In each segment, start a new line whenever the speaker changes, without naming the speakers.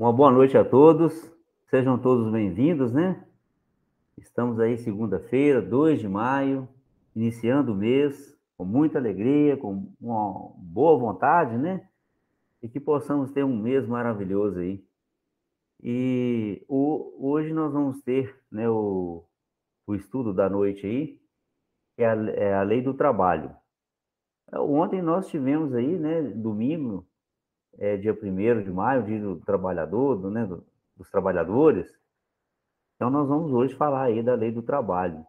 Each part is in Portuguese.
Uma boa noite a todos, sejam todos bem-vindos, né? Estamos aí segunda-feira, 2 de maio, iniciando o mês com muita alegria, com uma boa vontade, né? E que possamos ter um mês maravilhoso aí. Hoje nós vamos ter, né, o estudo da noite aí, que é a lei do trabalho. Ontem nós tivemos aí, né, domingo, dia 1º de maio, dia do trabalhador, dos trabalhadores. Então, nós vamos hoje falar aí da lei do trabalho,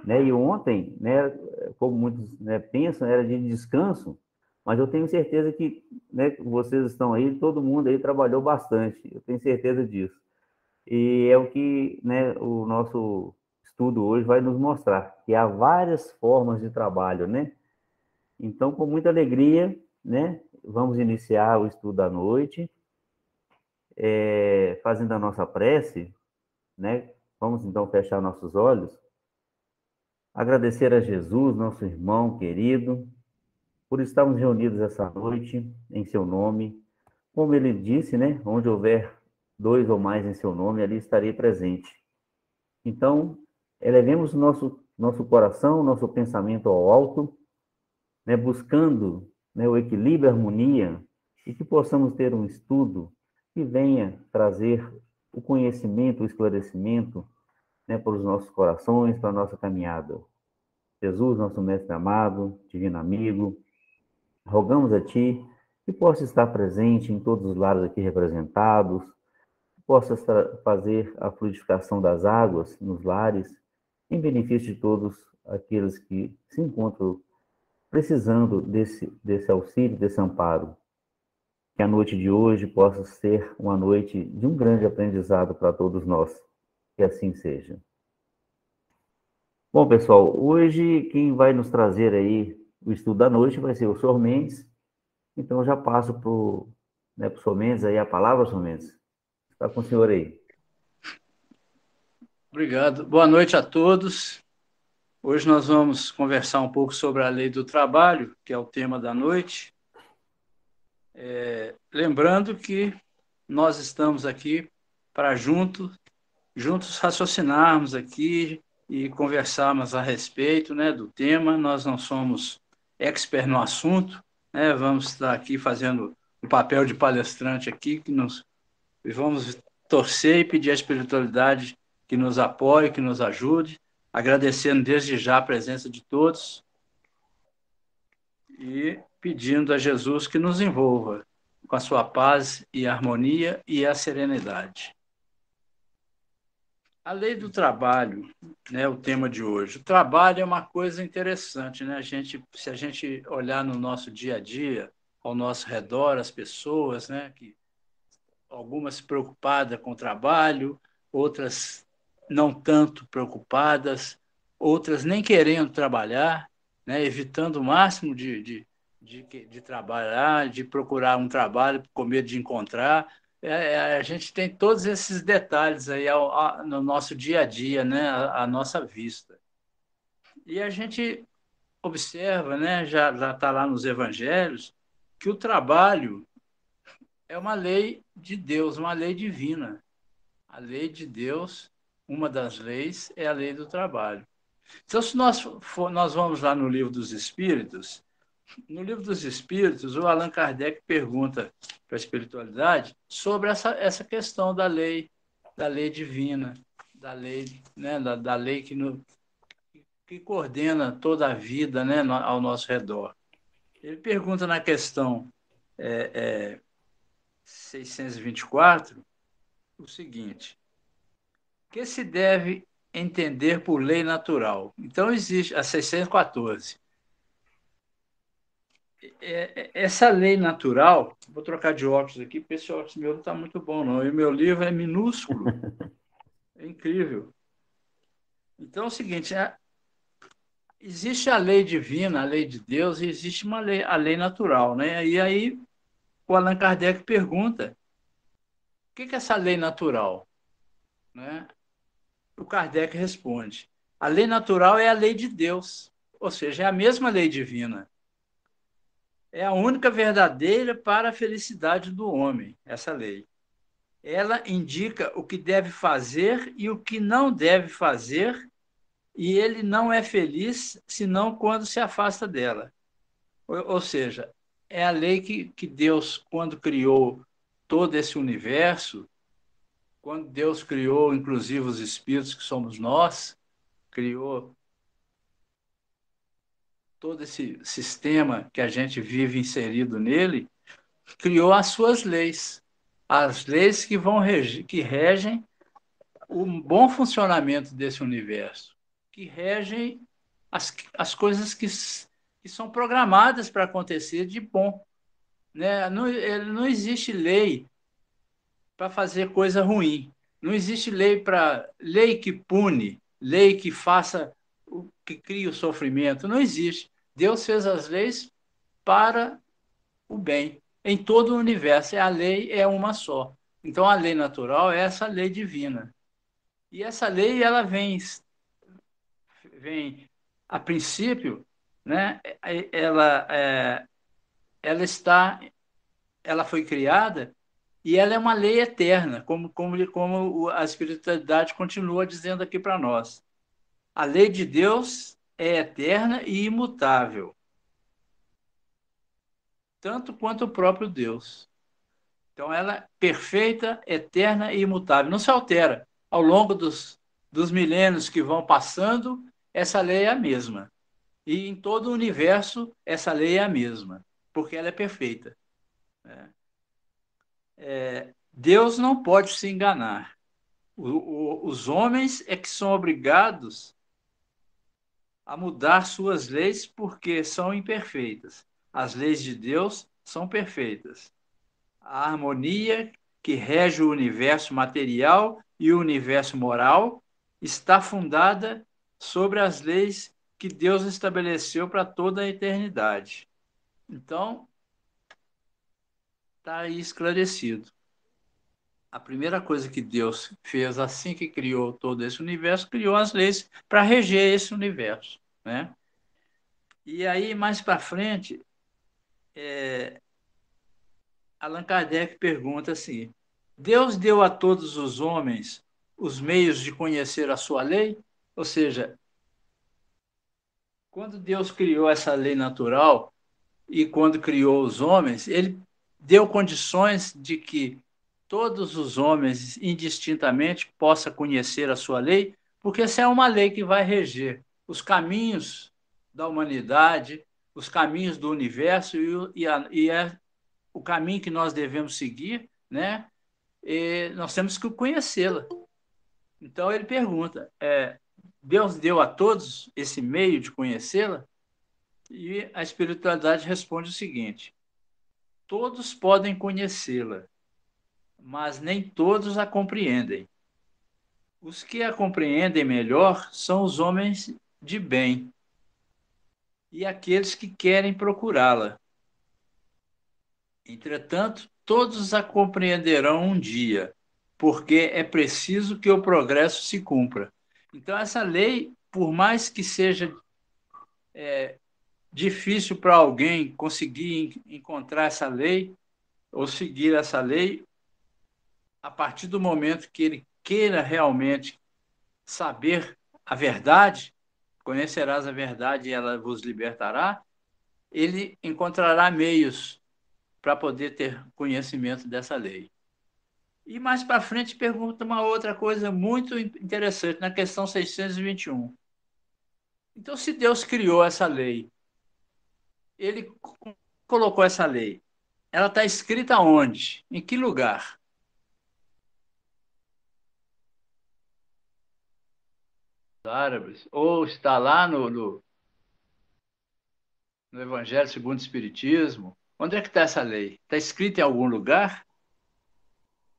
né? E ontem, né, como muitos, né, pensam, era dia de descanso, mas eu tenho certeza que, né, vocês estão aí, todo mundo aí trabalhou bastante, eu tenho certeza disso. E é o que, né, o nosso estudo hoje vai nos mostrar, que há várias formas de trabalho, né? Então, com muita alegria, né, vamos iniciar o estudo da noite, fazendo a nossa prece, né? Vamos então fechar nossos olhos. Agradecer a Jesus, nosso irmão querido, por estarmos reunidos essa noite em seu nome. Como ele disse, né? Onde houver dois ou mais em seu nome, ali estarei presente. Então, elevemos nosso coração, nosso pensamento ao alto, né? Buscando, né, o equilíbrio, a harmonia, e que possamos ter um estudo que venha trazer o conhecimento, o esclarecimento, né, para os nossos corações, para a nossa caminhada. Jesus, nosso mestre amado, divino amigo, rogamos a Ti que possa estar presente em todos os lares aqui representados, que possa fazer a fluidificação das águas nos lares, em benefício de todos aqueles que se encontram precisando desse auxílio, desse amparo. Que a noite de hoje possa ser uma noite de um grande aprendizado para todos nós. Que assim seja. Bom, pessoal, hoje quem vai nos trazer aí o estudo da noite vai ser o Sr. Mendes. Então, eu já passo para o, né, pro Sr. Mendes aí a palavra, Sr. Mendes. Está com o senhor aí.
Obrigado. Boa noite a todos. Hoje nós vamos conversar um pouco sobre a lei do trabalho, que é o tema da noite. Lembrando que nós estamos aqui para juntos raciocinarmos aqui e conversarmos a respeito, né, do tema. Nós não somos expert no assunto, né? Vamos estar aqui fazendo o papel de palestrante aqui, e vamos torcer e pedir à espiritualidade que nos apoie, que nos ajude, agradecendo desde já a presença de todos e pedindo a Jesus que nos envolva com a sua paz e harmonia e a serenidade. A lei do trabalho, né, o tema de hoje. O trabalho é uma coisa interessante, né? Se a gente olhar no nosso dia a dia, ao nosso redor, as pessoas, né, que algumas preocupadas com o trabalho, outras não tanto preocupadas, outras nem querendo trabalhar, né, evitando o máximo de trabalhar, de procurar um trabalho com medo de encontrar. A gente tem todos esses detalhes aí no nosso dia a dia, né, à nossa vista. E a gente observa, né, já está lá nos evangelhos, que o trabalho é uma lei de Deus, uma lei divina. A lei de Deus, uma das leis, é a lei do trabalho. Então, se nós vamos lá no Livro dos Espíritos, no Livro dos Espíritos, o Allan Kardec pergunta para a espiritualidade sobre essa questão da lei divina, da lei, né, da lei que coordena toda a vida, né, ao nosso redor. Ele pergunta na questão 624 o seguinte: que se deve entender por lei natural? Então, existe a 614. Essa lei natural, vou trocar de óculos aqui, porque esse óculos meu não está muito bom, não. E o meu livro é minúsculo, é incrível. Então, é o seguinte: existe a lei divina, a lei de Deus, e existe a lei natural, né? E aí o Allan Kardec pergunta: o que é essa lei natural? Né? O Kardec responde: a lei natural é a lei de Deus, ou seja, é a mesma lei divina. É a única verdadeira para a felicidade do homem, essa lei. ela indica o que deve fazer e o que não deve fazer, e ele não é feliz senão quando se afasta dela. Ou seja, é a lei que Deus, quando criou todo esse universo, quando Deus criou, inclusive, os espíritos que somos nós, criou todo esse sistema que a gente vive inserido nele, criou as suas leis. As leis que regem o bom funcionamento desse universo, que regem as coisas que são programadas para acontecer de bom. Né? Não existe lei para fazer coisa ruim. Não existe lei que pune, lei que faça que crie o sofrimento. Não existe. Deus fez as leis para o bem em todo o universo. A lei é uma só. Então a lei natural é essa lei divina. E essa lei ela vem a princípio, né? Ela está, ela foi criada e ela é uma lei eterna, como a espiritualidade continua dizendo aqui para nós. A lei de Deus é eterna e imutável, tanto quanto o próprio Deus. Então, ela é perfeita, eterna e imutável, não se altera. Ao longo dos milênios que vão passando, essa lei é a mesma. E em todo o universo, essa lei é a mesma, porque ela é perfeita. Deus não pode se enganar. Os homens é que são obrigados a mudar suas leis porque são imperfeitas. As leis de Deus são perfeitas. A harmonia que rege o universo material e o universo moral está fundada sobre as leis que Deus estabeleceu para toda a eternidade. Então, está aí esclarecido. A primeira coisa que Deus fez assim que criou todo esse universo, criou as leis para reger esse universo, né? E aí, mais para frente, Allan Kardec pergunta assim: Deus deu a todos os homens os meios de conhecer a sua lei? Ou seja, quando Deus criou essa lei natural e quando criou os homens, ele deu condições de que todos os homens, indistintamente, possam conhecer a sua lei, porque essa é uma lei que vai reger os caminhos da humanidade, os caminhos do universo e o caminho que nós devemos seguir, né? E nós temos que conhecê-la. Então ele pergunta: Deus deu a todos esse meio de conhecê-la? E a espiritualidade responde o seguinte: todos podem conhecê-la, mas nem todos a compreendem. Os que a compreendem melhor são os homens de bem e aqueles que querem procurá-la. Entretanto, todos a compreenderão um dia, porque é preciso que o progresso se cumpra. Então, essa lei, por mais que seja difícil para alguém conseguir encontrar essa lei ou seguir essa lei, a partir do momento que ele queira realmente saber a verdade, conhecerás a verdade e ela vos libertará, ele encontrará meios para poder ter conhecimento dessa lei. E mais para frente pergunta uma outra coisa muito interessante, na questão 621. Então, se Deus criou essa lei, ele colocou essa lei, ela está escrita onde? Em que lugar? Árabes? Ou está lá no Evangelho segundo o Espiritismo? Onde é que está essa lei? Está escrita em algum lugar?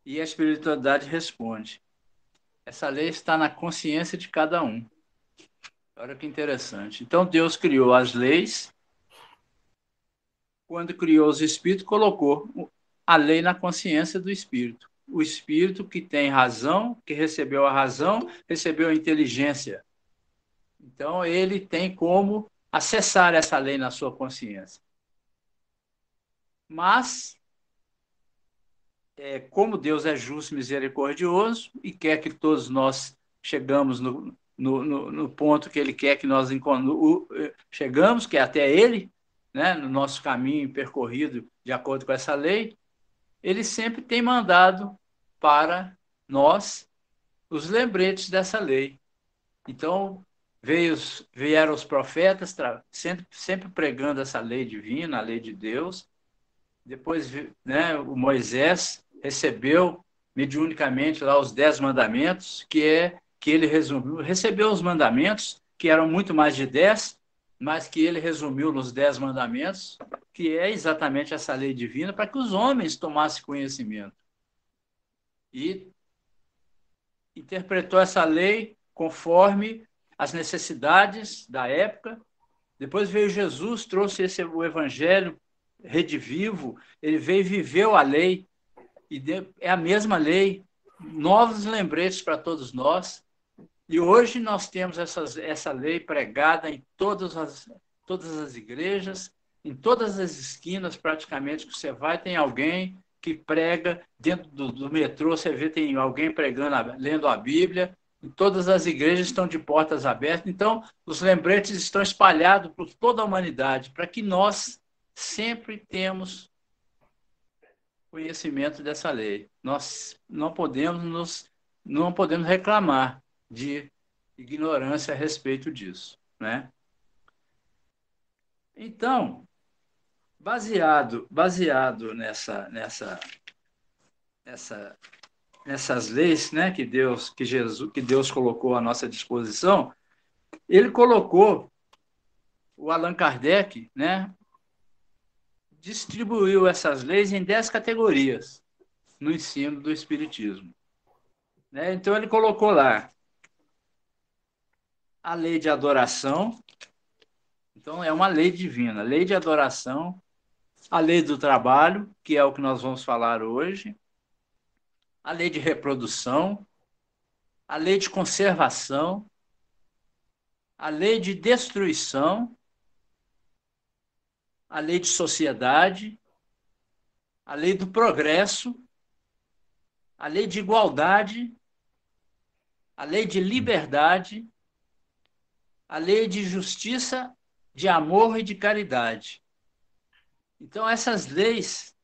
E a espiritualidade responde: essa lei está na consciência de cada um. Olha que interessante. Então, Deus criou as leis. Quando criou os espíritos, colocou a lei na consciência do espírito. O espírito que tem razão, que recebeu a razão, recebeu a inteligência. Então, ele tem como acessar essa lei na sua consciência. Mas como Deus é justo e misericordioso e quer que todos nós chegamos no ponto que Ele quer que nós chegamos, que é até Ele, né, no nosso caminho percorrido de acordo com essa lei, Ele sempre tem mandado para nós os lembretes dessa lei. Então, vieram os profetas, sempre pregando essa lei divina, a lei de Deus. Depois, né, o Moisés recebeu mediunicamente lá os 10 mandamentos, que ele resumiu, recebeu os mandamentos, que eram muito mais de 10, mas que ele resumiu nos 10 mandamentos, que é exatamente essa lei divina, para que os homens tomassem conhecimento. E interpretou essa lei conforme as necessidades da época. Depois veio Jesus, trouxe o evangelho redivivo, ele veio e viveu a lei, e é a mesma lei, novos lembretes para todos nós. E hoje nós temos essa lei pregada em todas as igrejas, em todas as esquinas, praticamente, que você vai, tem alguém que prega. Dentro do metrô, você vê, tem alguém pregando, lendo a Bíblia. Em todas as igrejas estão de portas abertas. Então, os lembretes estão espalhados por toda a humanidade, para que nós sempre temos conhecimento dessa lei. Nós não podemos reclamar de ignorância a respeito disso, né? Então, baseado nessas leis, né, que Deus colocou à nossa disposição, ele colocou o Allan Kardec, né, distribuiu essas leis em 10 categorias no ensino do Espiritismo, né? Então ele colocou lá a lei de adoração. Então é uma lei divina, lei de adoração, a lei do trabalho, que é o que nós vamos falar hoje, a lei de reprodução, a lei de conservação, a lei de destruição, a lei de sociedade, a lei do progresso, a lei de igualdade, a lei de liberdade, a lei de justiça, de amor e de caridade. Então, essas leis,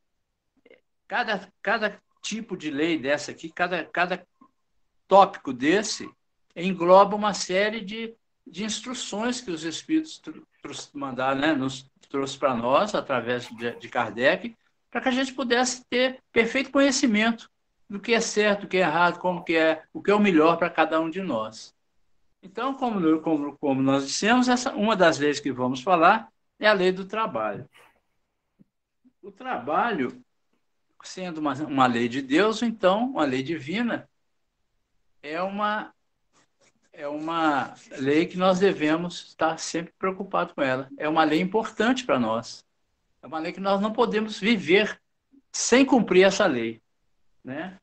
cada tipo de lei dessa aqui, cada tópico desse, engloba uma série de instruções que os Espíritos mandaram, né, nos trouxe para nós, através de Kardec, para que a gente pudesse ter perfeito conhecimento do que é certo, do que é errado, o que é o melhor para cada um de nós. Então, como nós dissemos, uma das leis que vamos falar é a lei do trabalho. O trabalho, sendo uma lei de Deus, então, uma lei divina, é uma lei que nós devemos estar sempre preocupados com ela. É uma lei importante para nós. É uma lei que nós não podemos viver sem cumprir essa lei, né?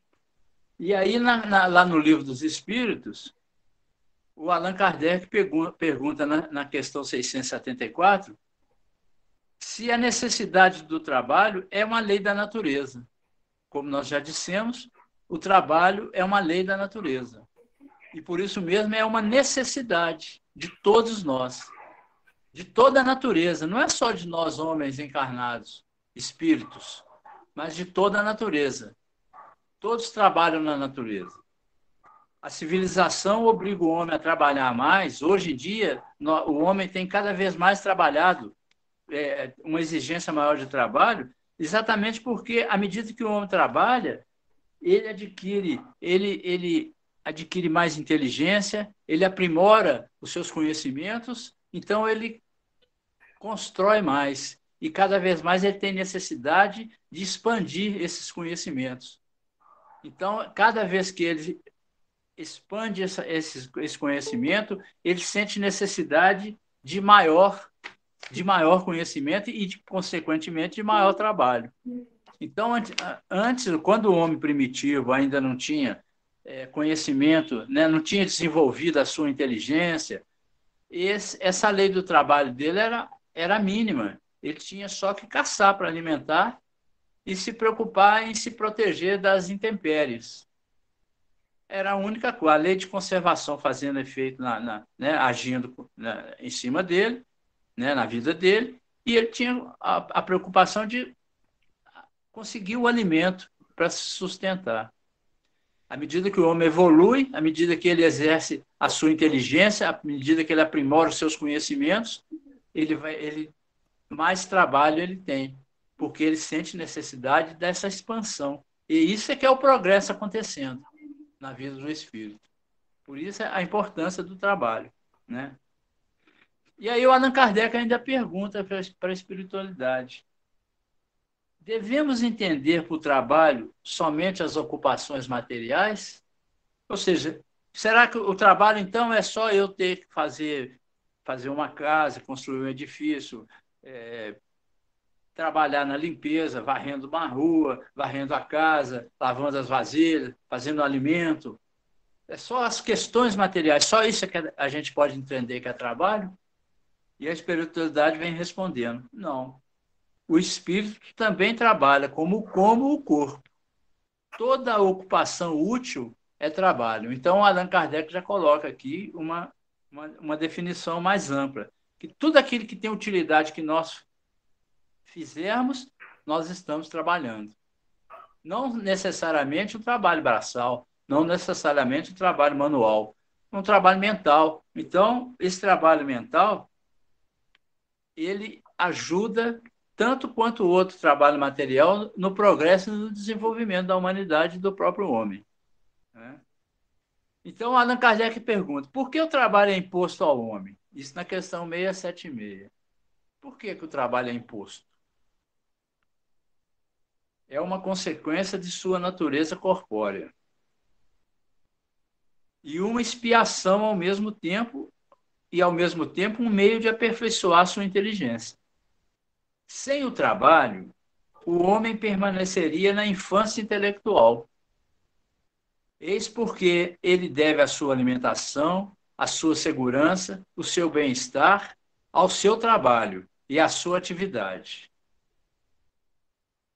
E aí, lá no Livro dos Espíritos, o Allan Kardec pergunta na questão 674 se a necessidade do trabalho é uma lei da natureza. Como nós já dissemos, o trabalho é uma lei da natureza. E por isso mesmo é uma necessidade de todos nós, de toda a natureza. Não é só de nós, homens encarnados, espíritos, mas de toda a natureza. Todos trabalham na natureza. A civilização obriga o homem a trabalhar mais. Hoje em dia, o homem tem cada vez mais trabalhado, uma exigência maior de trabalho, exatamente porque, à medida que o homem trabalha, ele adquire mais inteligência, ele aprimora os seus conhecimentos, então ele constrói mais. E cada vez mais ele tem necessidade de expandir esses conhecimentos. Então, cada vez que ele expande esse conhecimento, ele sente necessidade de maior conhecimento e, consequentemente, de maior trabalho. Então, antes, quando o homem primitivo ainda não tinha conhecimento, né, não tinha desenvolvido a sua inteligência, essa lei do trabalho dele era mínima. Ele tinha só que caçar para alimentar e se preocupar em se proteger das intempéries. Era a única coisa. A lei de conservação fazendo efeito, né, agindo em cima dele, né, na vida dele, e ele tinha a preocupação de conseguir o alimento para se sustentar. À medida que o homem evolui, à medida que ele exerce a sua inteligência, à medida que ele aprimora os seus conhecimentos, ele mais trabalho ele tem, porque ele sente necessidade dessa expansão. E isso é que é o progresso acontecendo na vida do espírito. Por isso a importância do trabalho, né? E aí o Allan Kardec ainda pergunta para a espiritualidade: devemos entender por trabalho somente as ocupações materiais? Ou seja, será que o trabalho, então, é só eu ter que fazer uma casa, construir um edifício, trabalhar na limpeza, varrendo uma rua, varrendo a casa, lavando as vasilhas, fazendo alimento? É só as questões materiais, só isso que a gente pode entender que é trabalho? E a espiritualidade vem respondendo: não. O espírito também trabalha como o corpo. Toda ocupação útil é trabalho. Então, Allan Kardec já coloca aqui uma definição mais ampla, que tudo aquilo que tem utilidade que nós fizermos, nós estamos trabalhando. Não necessariamente o trabalho braçal, não necessariamente o trabalho manual, um trabalho mental. Então, esse trabalho mental, ele ajuda tanto quanto o outro trabalho material no progresso e no desenvolvimento da humanidade e do próprio homem, né? Então, Allan Kardec pergunta: por que o trabalho é imposto ao homem? Isso na questão 676. Por que o trabalho é imposto? É uma consequência de sua natureza corpórea e uma expiação ao mesmo tempo, e ao mesmo tempo um meio de aperfeiçoar sua inteligência. Sem o trabalho, o homem permaneceria na infância intelectual. Eis porque ele deve a sua alimentação, a sua segurança, o seu bem-estar ao seu trabalho e à sua atividade.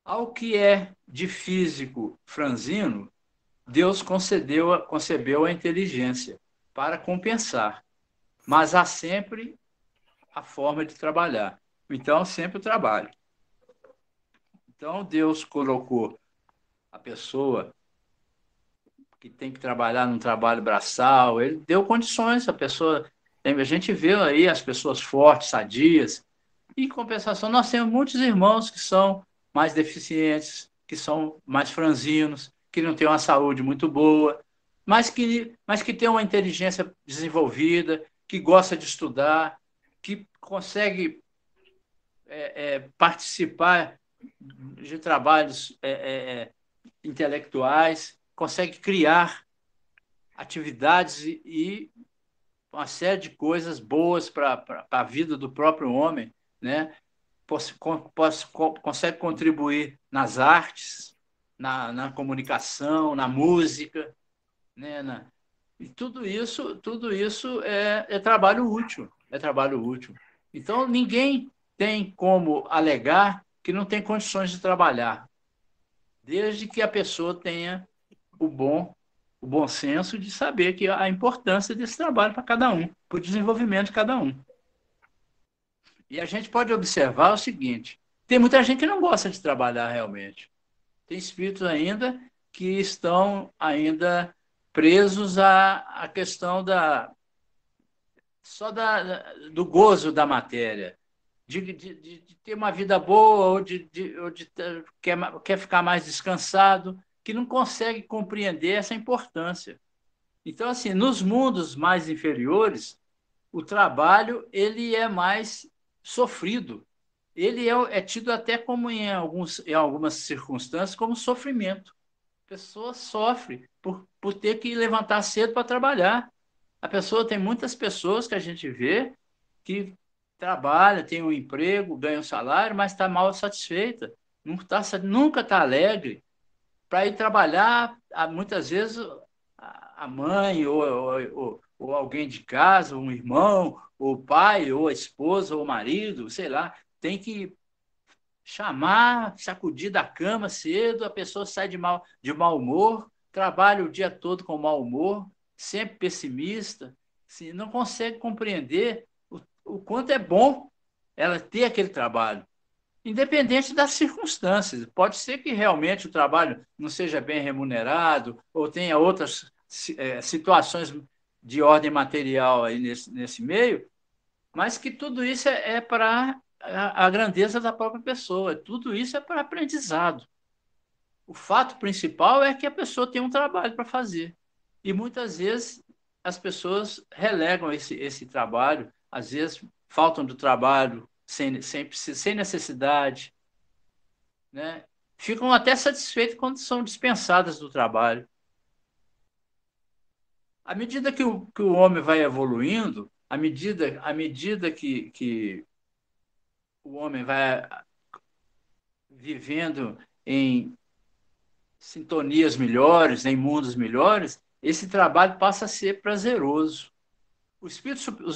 Ao que é de físico franzino, Deus concebeu a inteligência para compensar, mas há sempre a forma de trabalhar. Então, sempre o trabalho. Então, Deus colocou a pessoa que tem que trabalhar num trabalho braçal, ele deu condições, a pessoa. A gente vê aí as pessoas fortes, sadias, e, em compensação, nós temos muitos irmãos que são mais deficientes, que são mais franzinos, que não têm uma saúde muito boa, mas que têm uma inteligência desenvolvida, que gosta de estudar, que consegue participar de trabalhos intelectuais, consegue criar atividades e uma série de coisas boas para a vida do próprio homem, né? Consegue contribuir nas artes, na comunicação, na música, né? E tudo isso é trabalho útil, é trabalho útil. Então, ninguém tem como alegar que não tem condições de trabalhar, desde que a pessoa tenha o bom senso de saber que a importância desse trabalho para cada um, para o desenvolvimento de cada um. E a gente pode observar o seguinte: tem muita gente que não gosta de trabalhar realmente. Tem espíritos ainda que estão ainda presos à questão do gozo da matéria, de ter uma vida boa ou de quer ficar mais descansado, que não consegue compreender essa importância. Então, assim, nos mundos mais inferiores, o trabalho ele é mais sofrido. Ele é tido até como, em algumas circunstâncias, como sofrimento. A pessoa sofre por ter que levantar cedo para trabalhar. Tem muitas pessoas que a gente vê que trabalha, tem um emprego, ganha um salário, mas está mal satisfeita, nunca está alegre para ir trabalhar. Muitas vezes a mãe ou alguém de casa, um irmão, ou o pai, ou a esposa, ou o marido, sei lá, tem que chamar, sacudir da cama cedo, a pessoa sai de mau humor, trabalha o dia todo com mau humor, sempre pessimista, assim, não consegue compreender o quanto é bom ela ter aquele trabalho, independente das circunstâncias. Pode ser que realmente o trabalho não seja bem remunerado ou tenha outras situações de ordem material aí nesse meio, mas que tudo isso é para a grandeza da própria pessoa, tudo isso é para aprendizado. O fato principal é que a pessoa tem um trabalho para fazer. E muitas vezes as pessoas relegam esse trabalho, às vezes faltam do trabalho sem necessidade, né? Ficam até satisfeitas quando são dispensadas do trabalho. À medida que o homem vai evoluindo, à medida que o homem vai vivendo em sintonias melhores, em mundos melhores, esse trabalho passa a ser prazeroso. Os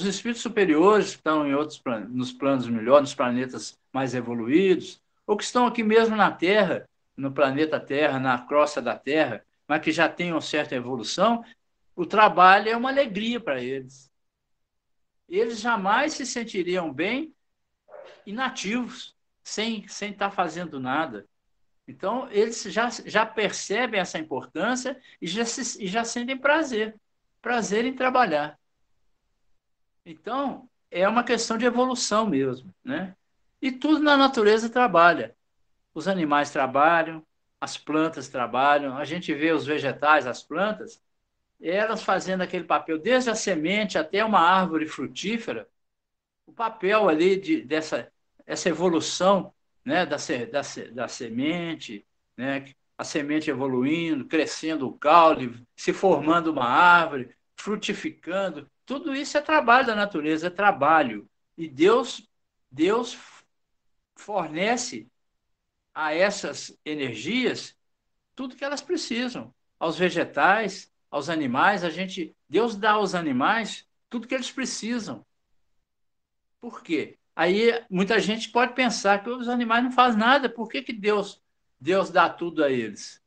espíritos superiores que estão em outros nos planos melhores, nos planetas mais evoluídos, ou que estão aqui mesmo na Terra, no planeta Terra, na crosta da Terra, mas que já têm uma certa evolução, o trabalho é uma alegria para eles. Eles jamais se sentiriam bem inativos, sem estar fazendo nada. Então, eles já percebem essa importância e já sentem prazer em trabalhar. Então, é uma questão de evolução mesmo, né? E tudo na natureza trabalha. Os animais trabalham, as plantas trabalham, a gente vê os vegetais, as plantas, elas fazendo aquele papel, desde a semente até uma árvore frutífera, o papel ali dessa essa evolução, né, da semente, né, a semente evoluindo, crescendo o caule, se formando uma árvore, frutificando, tudo isso é trabalho da natureza, é trabalho. E Deus fornece a essas energias tudo que elas precisam. Aos vegetais, aos animais, Deus dá aos animais tudo que eles precisam. Por quê? Aí muita gente pode pensar que os animais não fazem nada, por que Deus dá tudo a eles?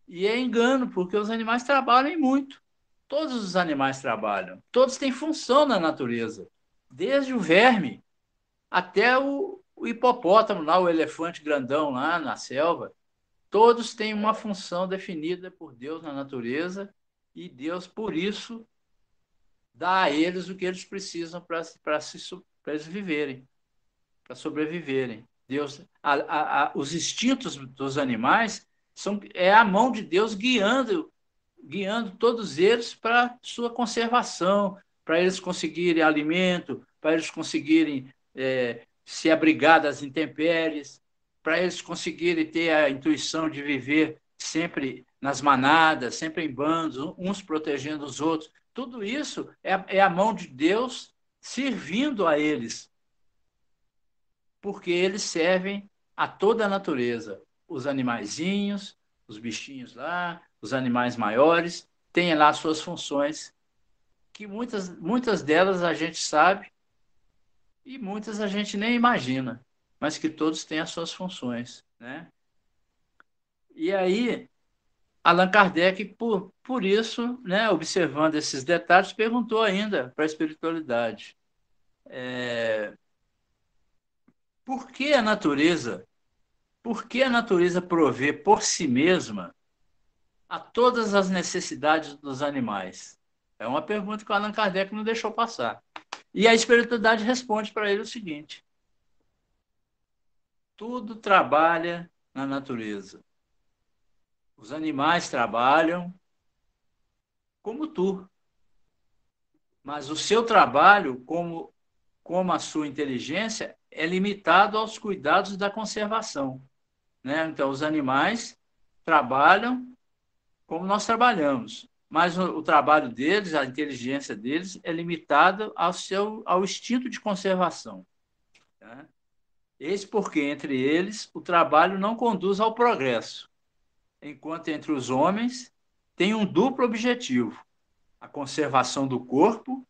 E é engano, porque os animais trabalham muito. Todos os animais trabalham, todos têm função na natureza, desde o verme até o hipopótamo, lá, o elefante grandão lá na selva. Todos têm uma função definida por Deus na natureza e Deus, por isso, dá a eles o que eles precisam para eles viverem, para sobreviverem. Os instintos dos animais é a mão de Deus guiando todos eles para sua conservação, para eles conseguirem alimento, para eles conseguirem se abrigar das intempéries, para eles conseguirem ter a intuição de viver sempre nas manadas, sempre em bandos, uns protegendo os outros. Tudo isso é a mão de Deus servindo a eles, porque eles servem a toda a natureza. Os animaizinhos, os bichinhos lá, os animais maiores, têm lá suas funções, que muitas delas a gente sabe e muitas a gente nem imagina, mas que todos têm as suas funções, né? E aí, Allan Kardec, por isso, né, observando esses detalhes, perguntou ainda para a espiritualidade: por que a natureza, por que a natureza provê por si mesma a todas as necessidades dos animais? É uma pergunta que o Allan Kardec não deixou passar. E a espiritualidade responde para ele o seguinte: tudo trabalha na natureza. Os animais trabalham como tu, mas o seu trabalho, como a sua inteligência, é limitado aos cuidados da conservação, né? Então, os animais trabalham como nós trabalhamos, mas o trabalho deles, a inteligência deles, é limitada ao instinto de conservação. Tá? Eis porque, entre eles, o trabalho não conduz ao progresso, enquanto entre os homens tem um duplo objetivo: a conservação do corpo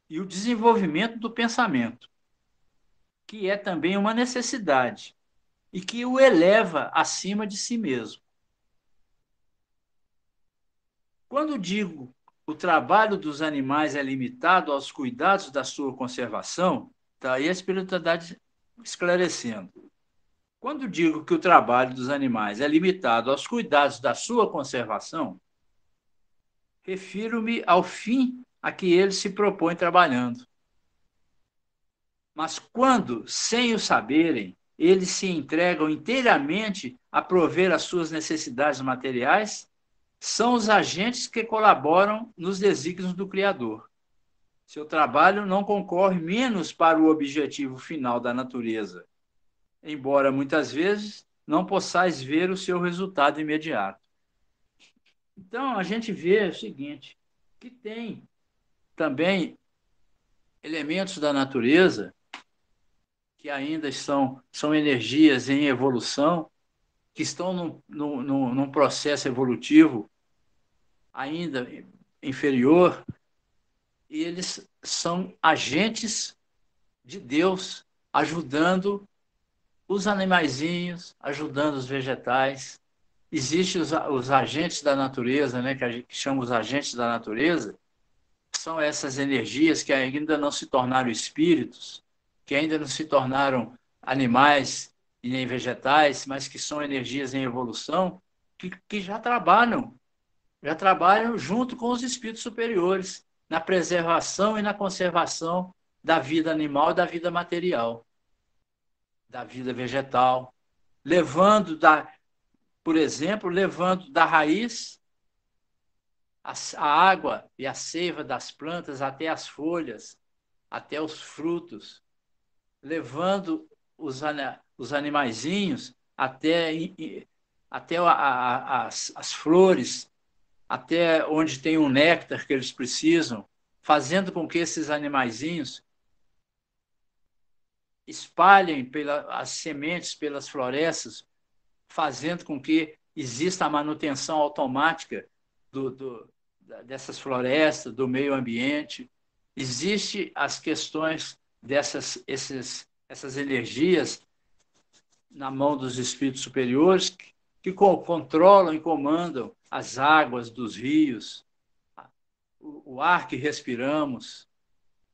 e o desenvolvimento do pensamento, que é também uma necessidade, e que o eleva acima de si mesmo. Quando digo o trabalho dos animais é limitado aos cuidados da sua conservação, está aí a espiritualidade esclarecendo. Quando digo que o trabalho dos animais é limitado aos cuidados da sua conservação, refiro-me ao fim a que ele se propõe trabalhando. Mas quando, sem o saberem, eles se entregam inteiramente a prover as suas necessidades materiais, são os agentes que colaboram nos desígnios do Criador. Seu trabalho não concorre menos para o objetivo final da natureza, embora muitas vezes não possais ver o seu resultado imediato. Então, a gente vê o seguinte, que tem também elementos da natureza que ainda são energias em evolução, que estão num processo evolutivo ainda inferior, e eles são agentes de Deus, ajudando os animaizinhos, ajudando os vegetais. Existem os agentes da natureza, né, que a gente chama os agentes da natureza, são essas energias que ainda não se tornaram espíritos, que ainda não se tornaram animais e nem vegetais, mas que são energias em evolução, que já trabalham junto com os espíritos superiores, na preservação e na conservação da vida animal e da vida material, da vida vegetal, levando por exemplo, levando da raiz a água e a seiva das plantas até as folhas, até os frutos, levando os animaizinhos até as flores, até onde tem o néctar que eles precisam, fazendo com que esses animaizinhos espalhem as sementes pelas florestas, fazendo com que exista a manutenção automática dessas florestas, do meio ambiente. Existem as questões essas energias na mão dos espíritos superiores que controlam e comandam as águas dos rios, o ar que respiramos,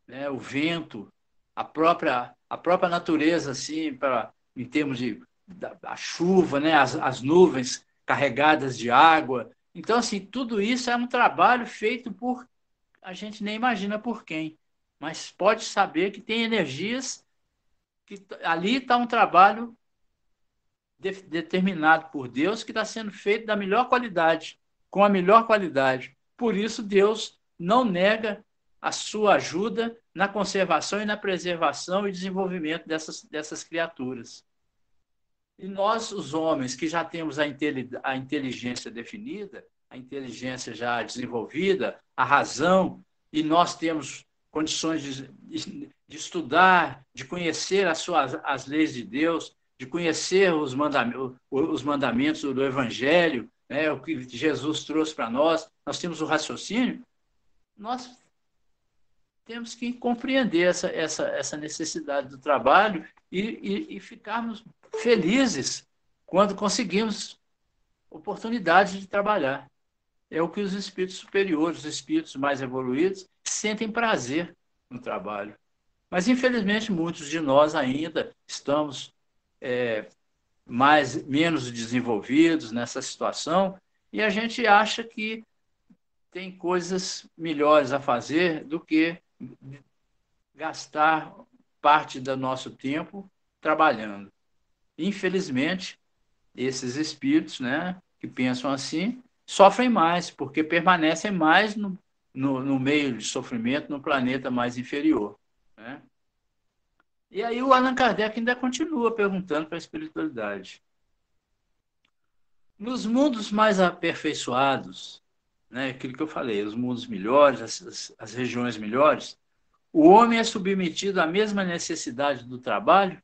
né, o vento, a própria natureza, assim, em termos da chuva, né, as nuvens carregadas de água. Então, assim, tudo isso é um trabalho feito por, a gente nem imagina por quem, mas pode saber que tem energias que ali está um trabalho determinado por Deus que está sendo feito da melhor qualidade, com a melhor qualidade. Por isso, Deus não nega a sua ajuda na conservação e na preservação e desenvolvimento dessas criaturas. E nós, os homens, que já temos a inteligência definida, a inteligência já desenvolvida, a razão, e nós temos condições de estudar, de conhecer as leis de Deus, de conhecer os mandamentos do Evangelho, né, o que Jesus trouxe para nós temos o raciocínio, nós temos que compreender essa necessidade do trabalho e ficarmos felizes quando conseguimos oportunidade de trabalhar. É o que os espíritos superiores, os espíritos mais evoluídos, sentem prazer no trabalho. Mas, infelizmente, muitos de nós ainda estamos menos desenvolvidos nessa situação e a gente acha que tem coisas melhores a fazer do que gastar parte do nosso tempo trabalhando. Infelizmente, esses espíritos, né, que pensam assim, sofrem mais, porque permanecem mais no meio de sofrimento, no planeta mais inferior. Né? E aí o Allan Kardec ainda continua perguntando para a espiritualidade. Nos mundos mais aperfeiçoados, né, aquilo que eu falei, os mundos melhores, as regiões melhores, o homem é submetido à mesma necessidade do trabalho?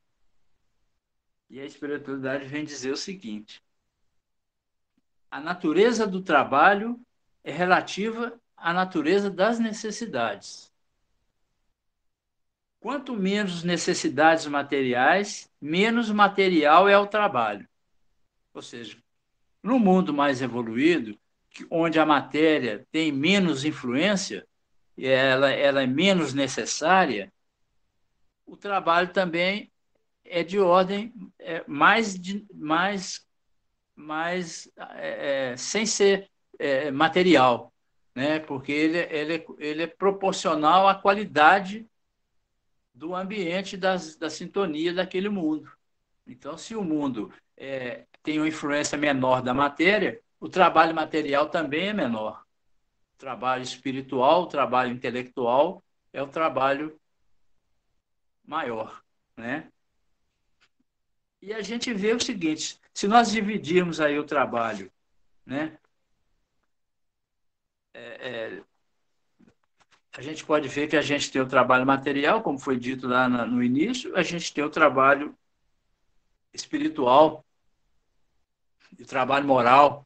E a espiritualidade vem dizer o seguinte: a natureza do trabalho é relativa à natureza das necessidades. quanto menos necessidades materiais, menos material é o trabalho. Ou seja, no mundo mais evoluído, onde a matéria tem menos influência, e ela é menos necessária, o trabalho também é de ordem sem ser material, né? Porque ele é proporcional à qualidade do ambiente, da sintonia daquele mundo. Então, se o mundo tem uma influência menor da matéria, o trabalho material também é menor. O trabalho espiritual, o trabalho intelectual é o trabalho maior, né? E a gente vê o seguinte, se nós dividirmos aí o trabalho, né? A gente pode ver que a gente tem o trabalho material, como foi dito lá no início, a gente tem o trabalho espiritual e o trabalho moral,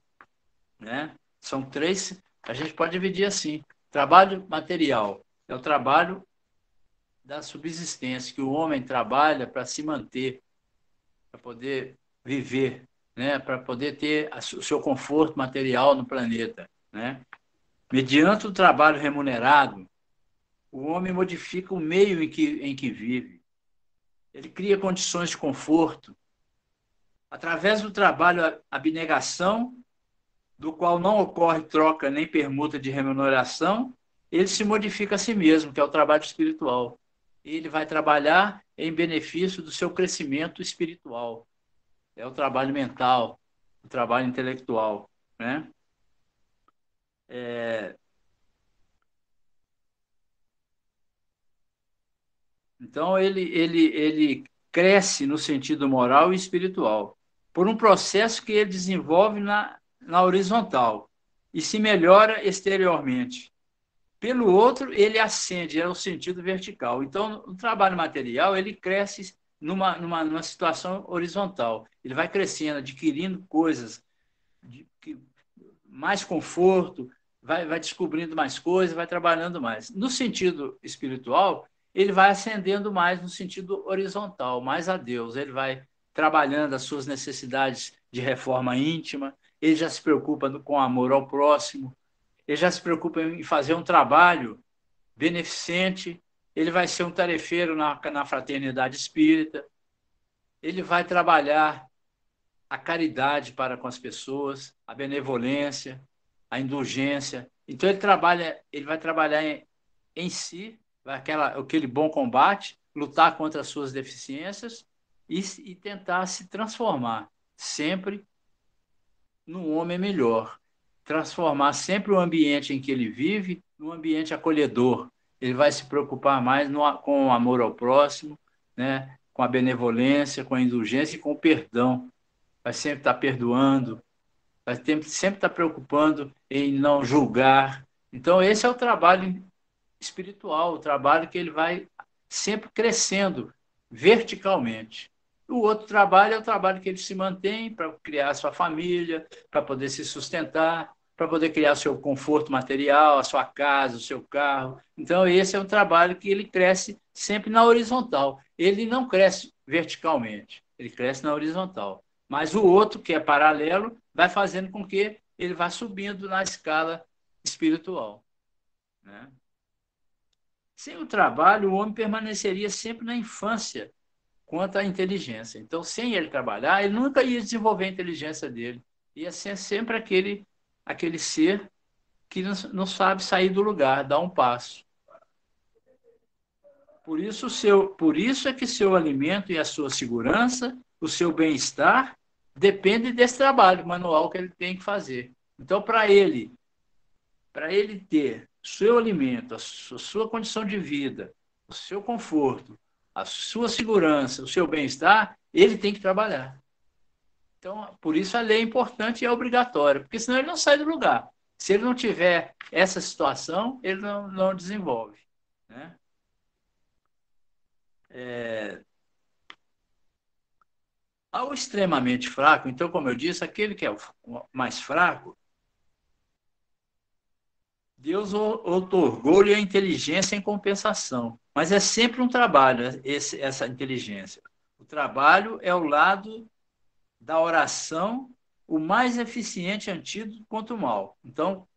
né? São três, a gente pode dividir assim. Trabalho material é o trabalho da subsistência, que o homem trabalha para se manter, para poder viver, né? Para poder ter o seu conforto material no planeta, né? Mediante o trabalho remunerado, o homem modifica o meio em que vive. Ele cria condições de conforto. Através do trabalho, a abnegação, do qual não ocorre troca nem permuta de remuneração, ele se modifica a si mesmo, que é o trabalho espiritual. Ele vai trabalhar em benefício do seu crescimento espiritual. É o trabalho mental, o trabalho intelectual, né? Então, ele cresce no sentido moral e espiritual, por um processo que ele desenvolve na horizontal e se melhora exteriormente. Pelo outro, ele ascende no sentido vertical. Então, o trabalho material, ele cresce numa situação horizontal. Ele vai crescendo, adquirindo coisas, mais conforto, vai descobrindo mais coisas, vai trabalhando mais. No sentido espiritual, ele vai ascendendo mais no sentido horizontal, mais a Deus. Ele vai trabalhando as suas necessidades de reforma íntima, ele já se preocupa com amor ao próximo, ele já se preocupa em fazer um trabalho beneficente, ele vai ser um tarefeiro na fraternidade espírita, ele vai trabalhar a caridade para com as pessoas, a benevolência, a indulgência. Então ele vai trabalhar em si, aquele bom combate, lutar contra as suas deficiências e tentar se transformar sempre num homem melhor, transformar sempre o ambiente em que ele vive num ambiente acolhedor. Ele vai se preocupar mais com o amor ao próximo, né? Com a benevolência, com a indulgência e com o perdão. Vai sempre estar perdoando, vai sempre estar preocupando em não julgar. Então, esse é o trabalho espiritual, o trabalho que ele vai sempre crescendo verticalmente. O outro trabalho é o trabalho que ele se mantém para criar a sua família, para poder se sustentar, para poder criar o seu conforto material, a sua casa, o seu carro. Então, esse é um trabalho que ele cresce sempre na horizontal. Ele não cresce verticalmente, ele cresce na horizontal. Mas o outro, que é paralelo, vai fazendo com que ele vá subindo na escala espiritual, né? Sem o trabalho, o homem permaneceria sempre na infância quanto à inteligência. Então, sem ele trabalhar, ele nunca ia desenvolver a inteligência dele. Ia ser sempre aquele ser que não sabe sair do lugar, dar um passo. Por isso é que seu alimento e a sua segurança, o seu bem-estar, depende desse trabalho manual que ele tem que fazer. Então, para ele ter seu alimento, a sua condição de vida, o seu conforto, a sua segurança, o seu bem-estar, ele tem que trabalhar. Então, por isso a lei é importante e é obrigatória, porque senão ele não sai do lugar. Se ele não tiver essa situação, ele não desenvolve, né? Ao extremamente fraco, então, como eu disse, aquele que é o mais fraco, Deus otorgou-lhe a inteligência em compensação. Mas é sempre um trabalho, essa inteligência. O trabalho é o lado da oração, o mais eficiente antídoto contra o mal. Então,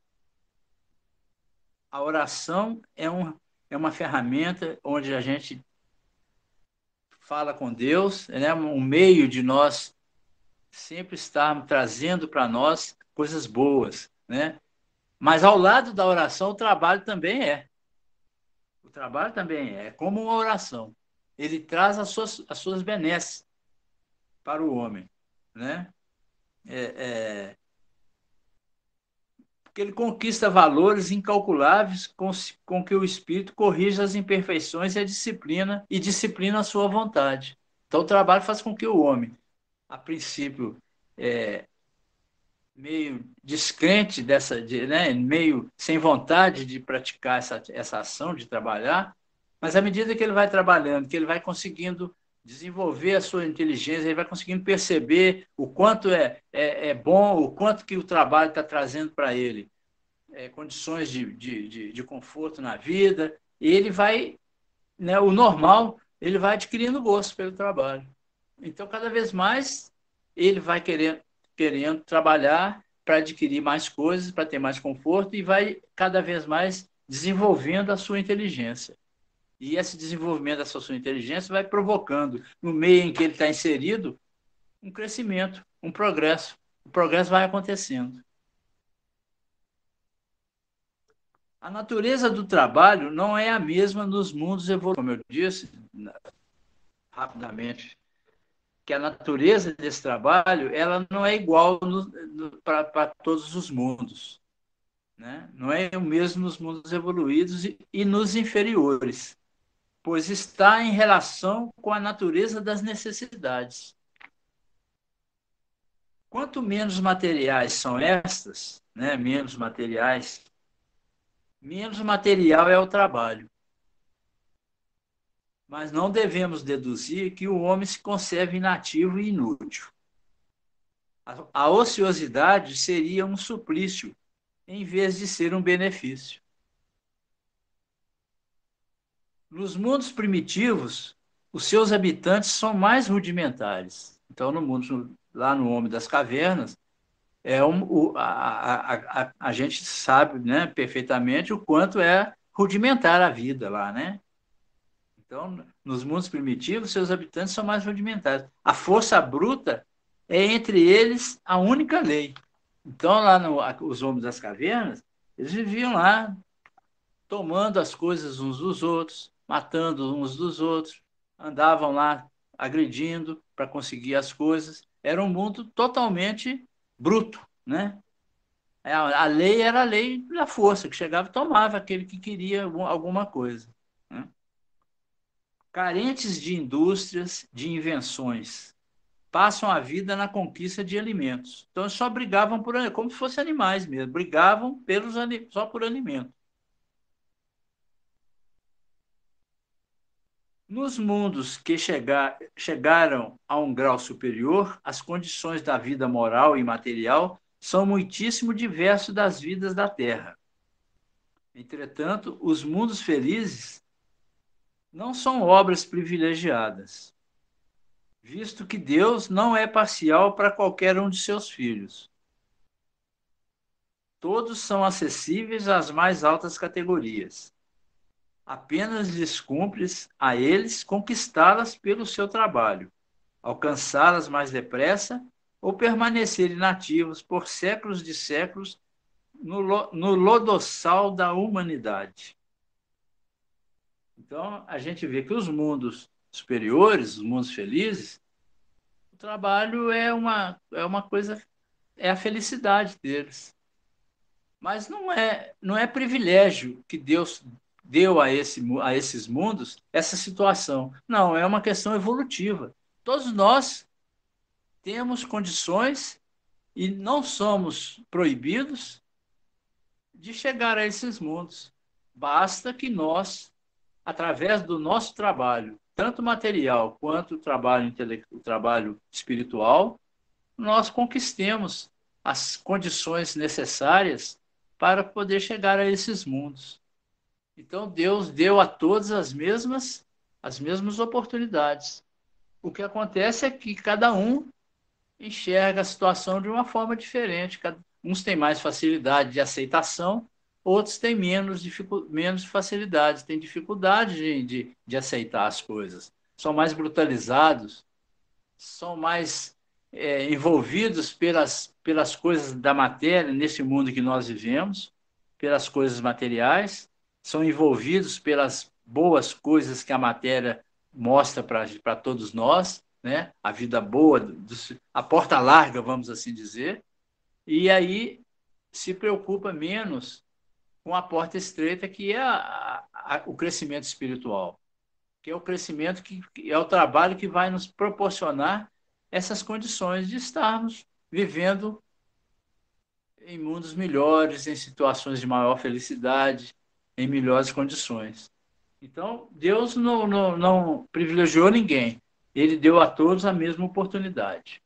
a oração é uma ferramenta onde a gente fala com Deus, né? Um meio de nós sempre estarmos trazendo para nós coisas boas, né? Mas ao lado da oração, o trabalho também é. O trabalho também é como uma oração. Ele traz as suas benesses para o homem, né? É, porque ele conquista valores incalculáveis com que o espírito corrija as imperfeições e disciplina a sua vontade. Então, o trabalho faz com que o homem, a princípio, meio descrente né, meio sem vontade de praticar essa ação de trabalhar, mas à medida que ele vai trabalhando, que ele vai conseguindo desenvolver a sua inteligência, ele vai conseguindo perceber o quanto é bom, o quanto que o trabalho está trazendo para ele condições de conforto na vida, e ele vai, né, o normal, ele vai adquirindo gosto pelo trabalho. Então, cada vez mais, ele vai querendo trabalhar para adquirir mais coisas, para ter mais conforto, e vai cada vez mais desenvolvendo a sua inteligência. E esse desenvolvimento da sua inteligência vai provocando, no meio em que ele está inserido, um crescimento, um progresso. O progresso vai acontecendo. A natureza do trabalho não é a mesma nos mundos evoluídos, como eu disse rapidamente, que a natureza desse trabalho ela não é igual para todos os mundos, né? Não é o mesmo nos mundos evoluídos e nos inferiores, pois está em relação com a natureza das necessidades. Quanto menos materiais são estas, né, menos materiais, menos material é o trabalho. Mas não devemos deduzir que o homem se conserve inativo e inútil. A ociosidade seria um suplício, em vez de ser um benefício. Nos mundos primitivos, os seus habitantes são mais rudimentares. Então, no mundo, lá no Homem das Cavernas, a gente sabe, né, perfeitamente o quanto é rudimentar a vida lá, né? Então, nos mundos primitivos, seus habitantes são mais rudimentares. A força bruta é, entre eles, a única lei. Então, lá os homens das cavernas, eles viviam lá, tomando as coisas uns dos outros, matando uns dos outros, andavam lá agredindo para conseguir as coisas. Era um mundo totalmente bruto, né? A lei era a lei da força, que chegava e tomava aquele que queria alguma coisa, né? Carentes de indústrias, de invenções, passam a vida na conquista de alimentos. Então, eles só brigavam como se fossem animais mesmo, brigavam só por alimento. Nos mundos que chegaram a um grau superior, as condições da vida moral e material são muitíssimo diversas das vidas da Terra. Entretanto, os mundos felizes não são obras privilegiadas, visto que Deus não é parcial para qualquer um de seus filhos. Todos são acessíveis às mais altas categorias. Apenas lhes cumpre a eles conquistá-las pelo seu trabalho, alcançá-las mais depressa ou permanecer inativos por séculos de séculos no lodossal da humanidade. Então, a gente vê que os mundos superiores, os mundos felizes, o trabalho é uma coisa, é a felicidade deles. Mas não é privilégio que Deus deu a esses mundos essa situação. Não, é uma questão evolutiva. Todos nós temos condições e não somos proibidos de chegar a esses mundos. Basta que nós, através do nosso trabalho, tanto material quanto o trabalho espiritual, nós conquistemos as condições necessárias para poder chegar a esses mundos. Então, Deus deu a todos as mesmas oportunidades. O que acontece é que cada um enxerga a situação de uma forma diferente. Uns têm mais facilidade de aceitação, outros têm menos facilidade, têm dificuldade de aceitar as coisas. São mais brutalizados, são mais envolvidos pelas coisas da matéria, nesse mundo que nós vivemos, pelas coisas materiais, são envolvidos pelas boas coisas que a matéria mostra para todos nós, né? A vida boa, a porta larga, vamos assim dizer, e aí se preocupa menos com a porta estreita, que é o crescimento espiritual, que é o crescimento, que é o trabalho que vai nos proporcionar essas condições de estarmos vivendo em mundos melhores, em situações de maior felicidade, em melhores condições. Então, Deus não privilegiou ninguém. Ele deu a todos a mesma oportunidade.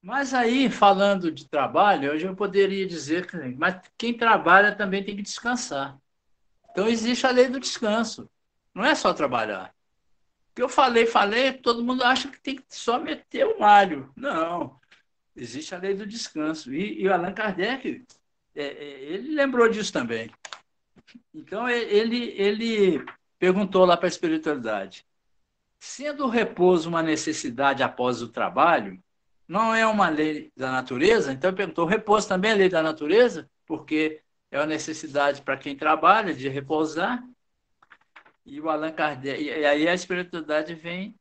Mas aí, falando de trabalho, hoje eu poderia dizer que mas quem trabalha também tem que descansar. Então, existe a lei do descanso. Não é só trabalhar. O que eu falei, todo mundo acha que tem que só meter o malho. Não. Existe a lei do descanso. E o Allan Kardec, ele lembrou disso também. Então, ele perguntou lá para a espiritualidade: sendo o repouso uma necessidade após o trabalho, não é uma lei da natureza? Então, ele perguntou: o repouso também é lei da natureza? Porque é uma necessidade para quem trabalha de repousar. E o Allan Kardec, e aí a espiritualidade vem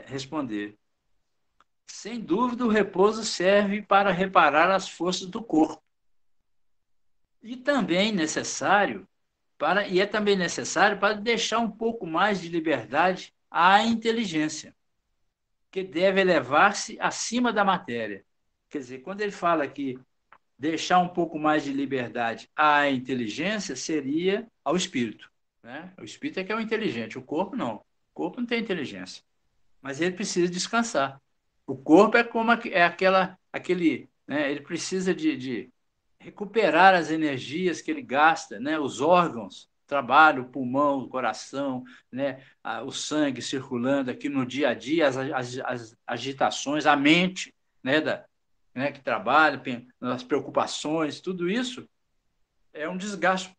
responder: sem dúvida, o repouso serve para reparar as forças do corpo. E é também necessário para deixar um pouco mais de liberdade à inteligência, que deve elevar-se acima da matéria. Quer dizer, quando ele fala que deixar um pouco mais de liberdade à inteligência, seria ao espírito, né? O espírito é que é o inteligente, o corpo não. O corpo não tem inteligência, mas ele precisa descansar. O corpo é como aquele, né? Ele precisa de recuperar as energias que ele gasta, né? Os órgãos, trabalho, o pulmão, o coração, né? O sangue circulando aqui no dia a dia, as agitações, a mente, né? Que trabalha, as preocupações, tudo isso é um desgaste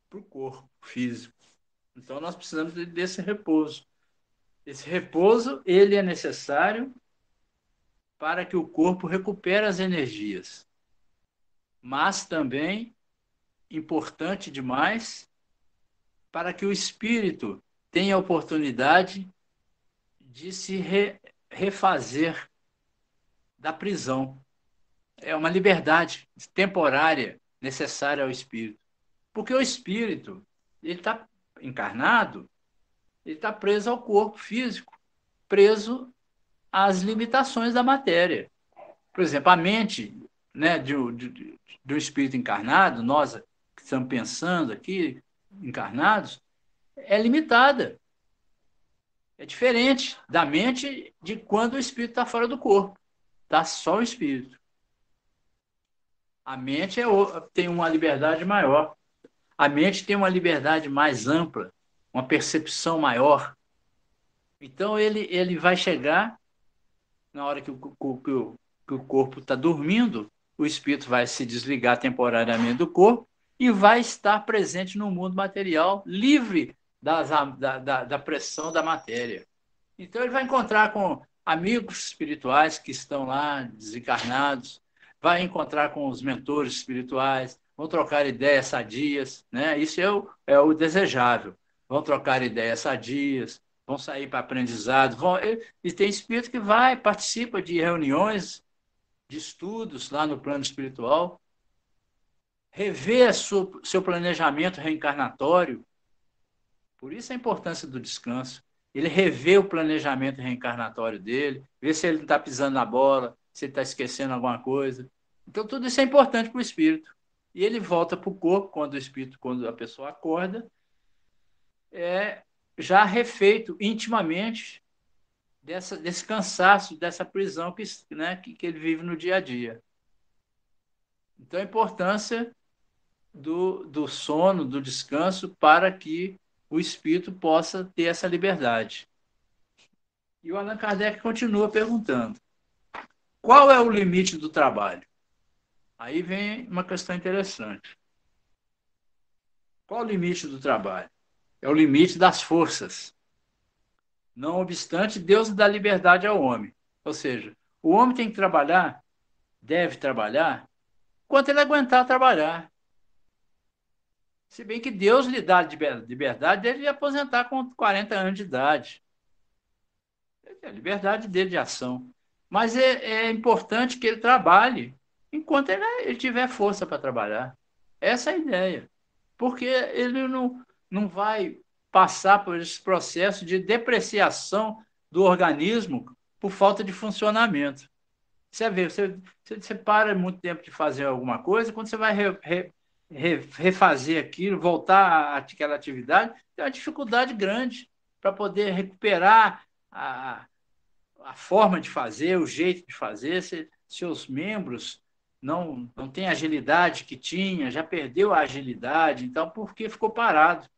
para o corpo físico. Então, nós precisamos desse repouso. Esse repouso, ele é necessário para que o corpo recupere as energias, mas também importante demais para que o espírito tenha a oportunidade de se refazer da prisão. É uma liberdade temporária necessária ao espírito. Porque o espírito, ele está encarnado, ele está preso ao corpo físico, preso às limitações da matéria. Por exemplo, a mente, né, do espírito encarnado, nós que estamos pensando aqui, encarnados, é limitada. É diferente da mente de quando o espírito está fora do corpo. Está só o espírito. A mente tem uma liberdade maior. A mente tem uma liberdade mais ampla, uma percepção maior. Então, ele vai chegar, na hora que o corpo está dormindo, o espírito vai se desligar temporariamente do corpo e vai estar presente no mundo material, livre da pressão da matéria. Então, ele vai encontrar com amigos espirituais que estão lá, desencarnados, vai encontrar com os mentores espirituais, vão trocar ideias sadias, né? Isso é o desejável. Vão trocar ideias sadias, vão sair para aprendizado, e tem espírito que participa de reuniões, de estudos lá no plano espiritual, rever seu planejamento reencarnatório. Por isso a importância do descanso. Ele revê o planejamento reencarnatório dele, vê se ele não está pisando na bola, se ele está esquecendo alguma coisa. Então, tudo isso é importante para o espírito. E ele volta para o corpo quando a pessoa acorda, já refeito intimamente desse cansaço, dessa prisão que ele vive no dia a dia. Então, a importância do sono, do descanso, para que o espírito possa ter essa liberdade. E o Allan Kardec continua perguntando: qual é o limite do trabalho? Aí vem uma questão interessante. Qual o limite do trabalho? É o limite das forças. Não obstante, Deus dá liberdade ao homem. Ou seja, o homem tem que trabalhar, deve trabalhar, enquanto ele aguentar trabalhar. Se bem que Deus lhe dá liberdade dele de aposentar com 40 anos de idade. É a liberdade dele de ação. Mas é importante que ele trabalhe enquanto ele tiver força para trabalhar. Essa é a ideia. Porque ele não vai passar por esse processo de depreciação do organismo por falta de funcionamento. Você vê, você para muito tempo de fazer alguma coisa, quando você vai refazer aquilo, voltar àquela atividade, tem uma dificuldade grande para poder recuperar a forma de fazer, o jeito de fazer. Seus membros não têm a agilidade que tinha, já perdeu a agilidade, então, porque ficou parado.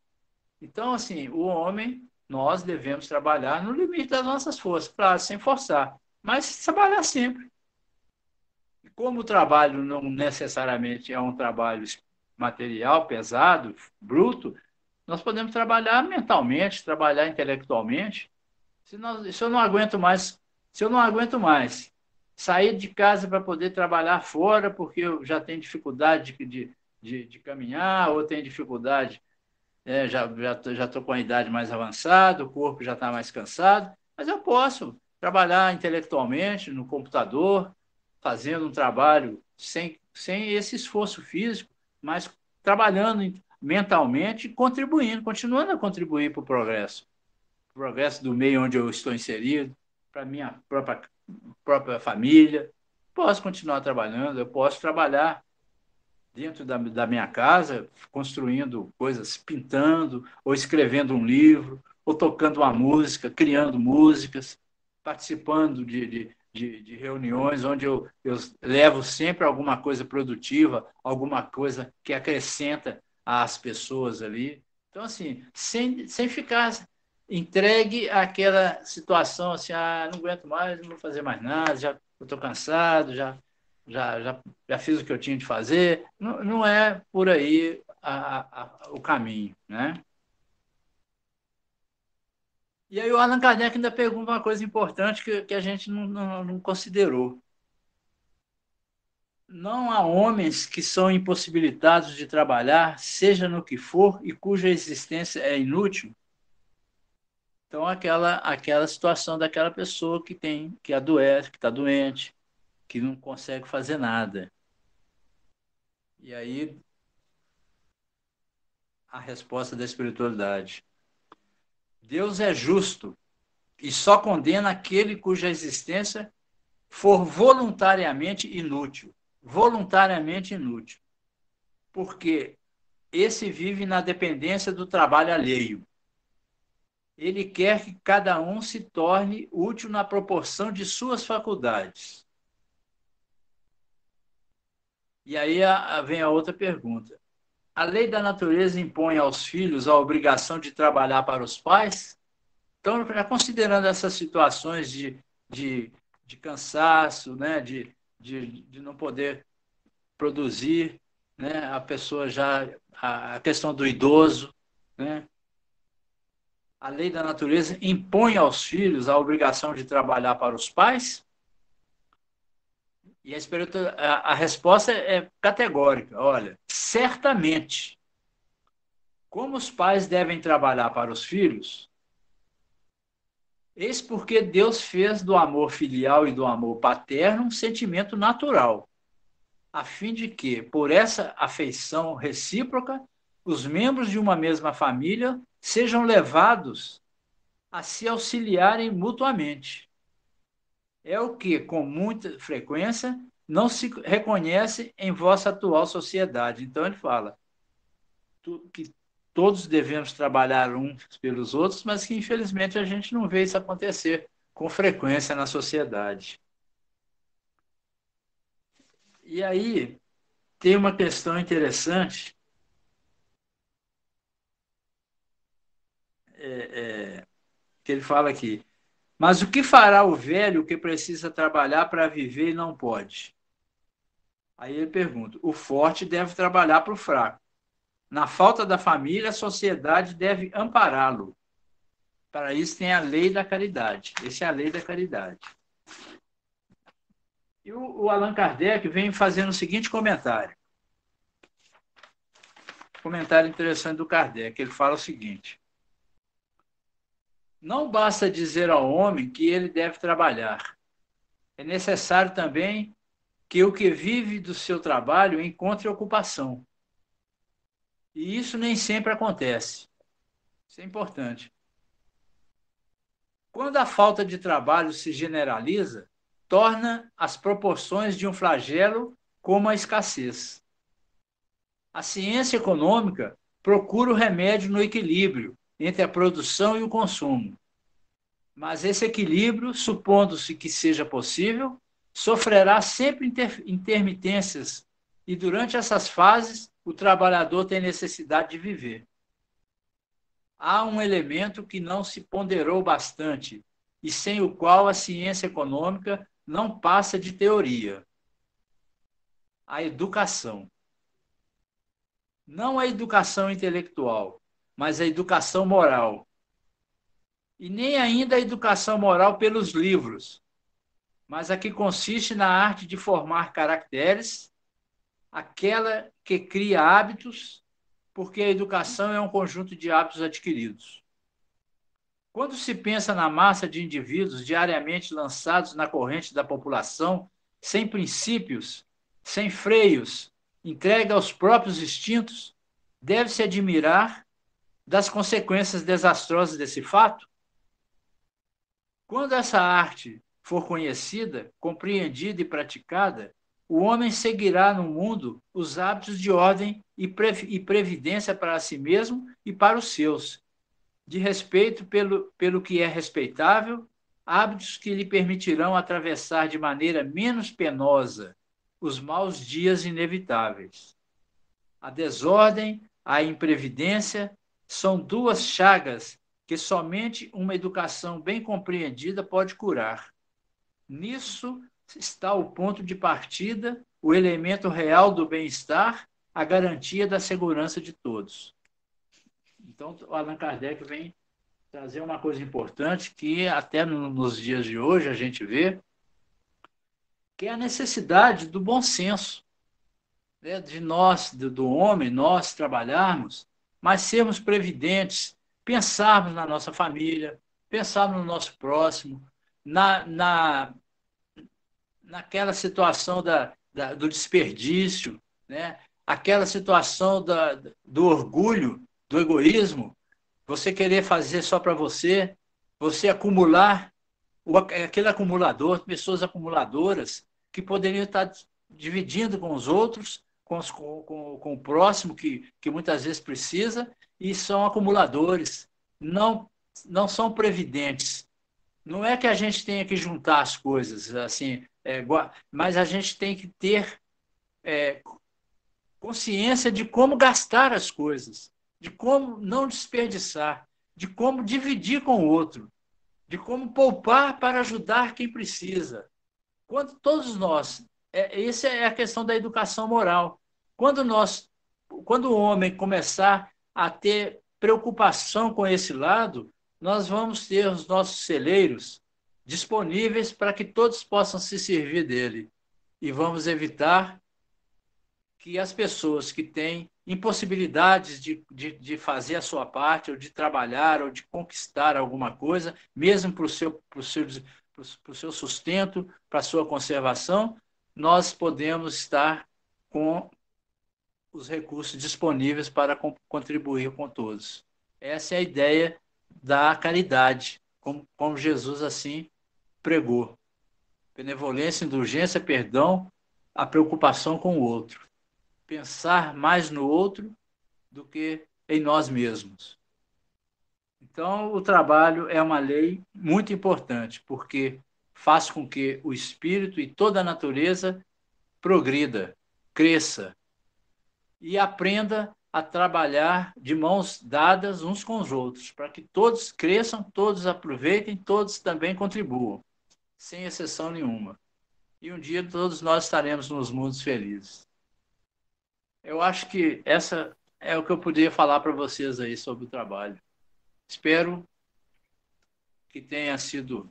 Então, assim, o homem, nós devemos trabalhar no limite das nossas forças, claro, sem forçar, mas trabalhar sempre. Como o trabalho não necessariamente é um trabalho material, pesado, bruto, nós podemos trabalhar mentalmente, trabalhar intelectualmente. Se eu não aguento mais, se eu não aguento mais sair de casa para poder trabalhar fora, porque eu já tenho dificuldade de caminhar, ou tenho dificuldade, já estou com a idade mais avançada, o corpo já está mais cansado, mas eu posso trabalhar intelectualmente no computador, fazendo um trabalho sem esse esforço físico, mas trabalhando mentalmente, contribuindo, continuando a contribuir para o progresso do meio onde eu estou inserido, para a minha própria família. Posso continuar trabalhando, eu posso trabalhar dentro da minha casa, construindo coisas, pintando, ou escrevendo um livro, ou tocando uma música, criando músicas, participando de reuniões onde eu levo sempre alguma coisa produtiva, alguma coisa que acrescenta às pessoas ali. Então, assim, sem ficar entregue àquela situação assim, não aguento mais, não vou fazer mais nada, já estou cansado, já, já, já fiz o que eu tinha de fazer. Não é por aí o caminho, né? E aí o Allan Kardec ainda pergunta uma coisa importante que a gente não considerou. Não há homens que são impossibilitados de trabalhar, seja no que for, e cuja existência é inútil? Então, aquela situação daquela pessoa que adoece, que está doente, que não consegue fazer nada. E aí, a resposta da espiritualidade. Deus é justo e só condena aquele cuja existência for voluntariamente inútil. Voluntariamente inútil. Porque esse vive na dependência do trabalho alheio. Ele quer que cada um se torne útil na proporção de suas faculdades. E aí vem a outra pergunta. A lei da natureza impõe aos filhos a obrigação de trabalhar para os pais? Então, já considerando essas situações de, de cansaço, né, de não poder produzir, né, a pessoa já, a questão do idoso, né, a lei da natureza impõe aos filhos a obrigação de trabalhar para os pais? E a resposta é categórica. Olha, certamente, como os pais devem trabalhar para os filhos, eis porque Deus fez do amor filial e do amor paterno um sentimento natural, a fim de que, por essa afeição recíproca, os membros de uma mesma família sejam levados a se auxiliarem mutuamente. É o que, com muita frequência, não se reconhece em vossa atual sociedade. Então, ele fala que todos devemos trabalhar uns pelos outros, mas que, infelizmente, a gente não vê isso acontecer com frequência na sociedade. E aí, tem uma questão interessante, que ele fala aqui. Mas o que fará o velho que precisa trabalhar para viver e não pode? Aí ele pergunta: o forte deve trabalhar para o fraco. Na falta da família, a sociedade deve ampará-lo. Para isso tem a lei da caridade. Essa é a lei da caridade. E o Allan Kardec vem fazendo o seguinte comentário. Comentário interessante do Kardec. Ele fala o seguinte: não basta dizer ao homem que ele deve trabalhar. É necessário também que o que vive do seu trabalho encontre ocupação. E isso nem sempre acontece. Isso é importante. Quando a falta de trabalho se generaliza, torna as proporções de um flagelo como a escassez. A ciência econômica procura o remédio no equilíbrio entre a produção e o consumo. Mas esse equilíbrio, supondo-se que seja possível, sofrerá sempre intermitências e durante essas fases o trabalhador tem necessidade de viver. Há um elemento que não se ponderou bastante e sem o qual a ciência econômica não passa de teoria: a educação. Não a educação intelectual, mas a educação moral. E nem ainda a educação moral pelos livros, mas a que consiste na arte de formar caracteres, aquela que cria hábitos, porque a educação é um conjunto de hábitos adquiridos. Quando se pensa na massa de indivíduos diariamente lançados na corrente da população, sem princípios, sem freios, entregue aos próprios instintos, deve-se admirar das consequências desastrosas desse fato? Quando essa arte for conhecida, compreendida e praticada, o homem seguirá no mundo os hábitos de ordem e previdência para si mesmo e para os seus, de respeito pelo que é respeitável, hábitos que lhe permitirão atravessar de maneira menos penosa os maus dias inevitáveis. A desordem, a imprevidência são duas chagas que somente uma educação bem compreendida pode curar. Nisso está o ponto de partida, o elemento real do bem-estar, a garantia da segurança de todos. Então, o Allan Kardec vem trazer uma coisa importante que até nos dias de hoje a gente vê, que é a necessidade do bom senso, né? De nós, do homem, nós trabalharmos, mas sermos previdentes, pensarmos na nossa família, pensarmos no nosso próximo, naquela situação do desperdício, né? Aquela situação do orgulho, do egoísmo, você querer fazer só para você, você acumular, aquele acumulador, pessoas acumuladoras que poderiam estar dividindo com os outros, com o próximo que muitas vezes precisa, e são acumuladores, não são previdentes. Não é que a gente tenha que juntar as coisas, assim, mas a gente tem que ter consciência de como gastar as coisas, de como não desperdiçar, de como dividir com o outro, de como poupar para ajudar quem precisa. Quando todos nós, essa é a questão da educação moral. Quando o homem começar a ter preocupação com esse lado, nós vamos ter os nossos celeiros disponíveis para que todos possam se servir dele. E vamos evitar que as pessoas que têm impossibilidades de fazer a sua parte, ou de trabalhar, ou de conquistar alguma coisa, mesmo para o seu sustento, para a sua conservação, nós podemos estar com os recursos disponíveis para contribuir com todos. Essa é a ideia da caridade, como Jesus assim pregou. Benevolência, indulgência, perdão, a preocupação com o outro. Pensar mais no outro do que em nós mesmos. Então, o trabalho é uma lei muito importante, porque faz com que o espírito e toda a natureza progrida, cresça, e aprenda a trabalhar de mãos dadas uns com os outros, para que todos cresçam, todos aproveitem, todos também contribuam, sem exceção nenhuma. E um dia todos nós estaremos nos mundos felizes. Eu acho que essa é o que eu poderia falar para vocês aí sobre o trabalho. Espero que tenha sido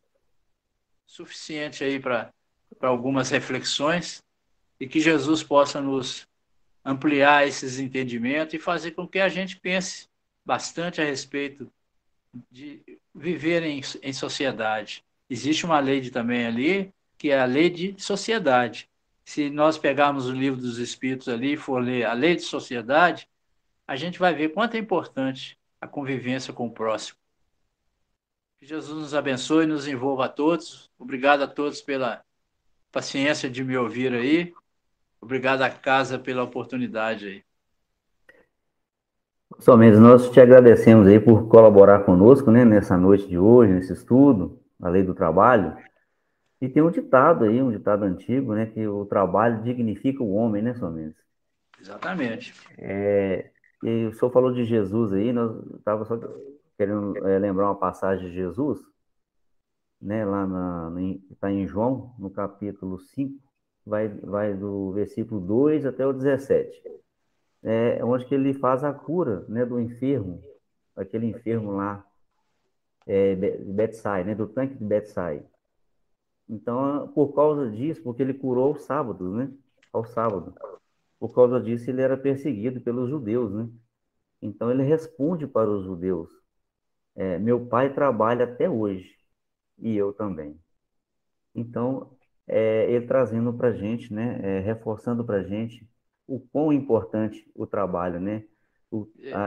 suficiente aí para algumas reflexões e que Jesus possa nos ampliar esses entendimentos e fazer com que a gente pense bastante a respeito de viver em sociedade. Existe uma lei também ali, que é a lei de sociedade. Se nós pegarmos o livro dos Espíritos ali e for ler a lei de sociedade, a gente vai ver quanto é importante a convivência com o próximo. Que Jesus nos abençoe e nos envolva a todos. Obrigado a todos pela paciência de me ouvir aí. Obrigado à casa pela oportunidade aí.
Somente nós te agradecemos aí por colaborar conosco, né, nessa noite de hoje, nesse estudo, a lei do trabalho. E tem um ditado aí, um ditado antigo, né, que o trabalho dignifica o homem, né, somente.
Exatamente.
E o senhor falou de Jesus aí, nós estava só querendo lembrar uma passagem de Jesus, né, lá está em João, no capítulo 5, vai do versículo 2 até o 17. Onde que ele faz a cura, né, do enfermo, aquele enfermo lá, de Bethsaida, né, do tanque de Bethsaida. Então, por causa disso, porque ele curou aos sábados, né, ao sábado, por causa disso ele era perseguido pelos judeus, né. Então ele responde para os judeus, meu pai trabalha até hoje, e eu também. Então, ele trazendo para a gente, né, reforçando para a gente o quão importante o trabalho, né?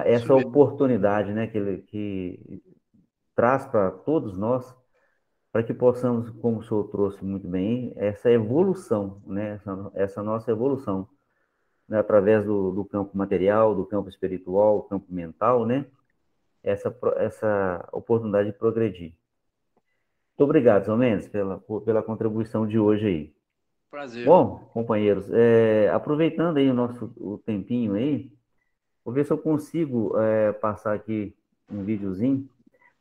Essa oportunidade, né, que traz para todos nós, para que possamos, como o senhor trouxe muito bem, essa evolução, né, essa nossa evolução, né, através do campo material, do campo espiritual, do campo mental, né? Essa oportunidade de progredir. Muito obrigado, São Mendes, pela contribuição de hoje aí.
Prazer.
Bom, companheiros, aproveitando aí o tempinho aí, vou ver se eu consigo passar aqui um videozinho,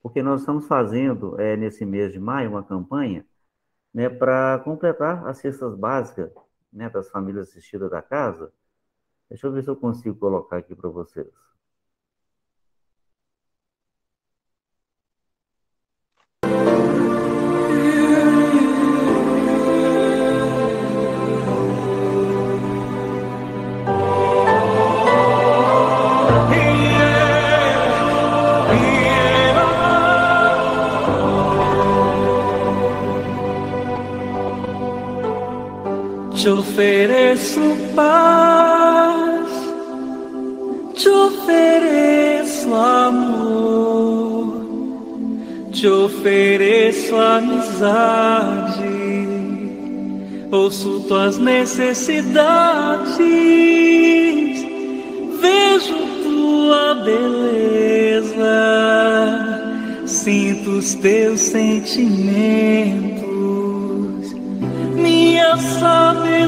porque nós estamos fazendo, nesse mês de maio, uma campanha, né, para completar as cestas básicas, né, das famílias assistidas da casa. Deixa eu ver se eu consigo colocar aqui para vocês.
Te ofereço paz, te ofereço amor, te ofereço amizade, ouço tuas necessidades, vejo tua beleza, sinto os teus sentimentos. Minha sabedoria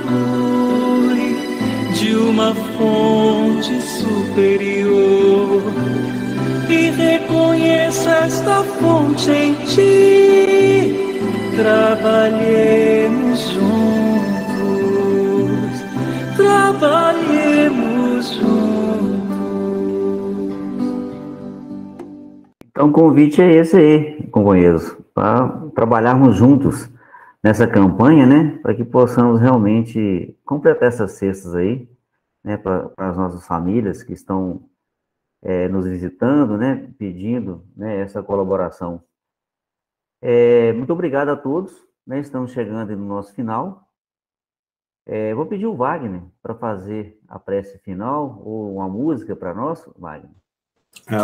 flui de uma fonte superior e reconheço esta fonte em ti. Trabalhemos juntos, trabalhemos juntos.
Então, o convite é esse aí, companheiros, para trabalharmos juntos nessa campanha, né, para que possamos realmente completar essas cestas aí, né, para as nossas famílias que estão nos visitando, né, pedindo, né, essa colaboração. Muito obrigado a todos, né, estamos chegando no nosso final. Vou pedir o Wagner para fazer a prece final ou uma música para nós, Wagner.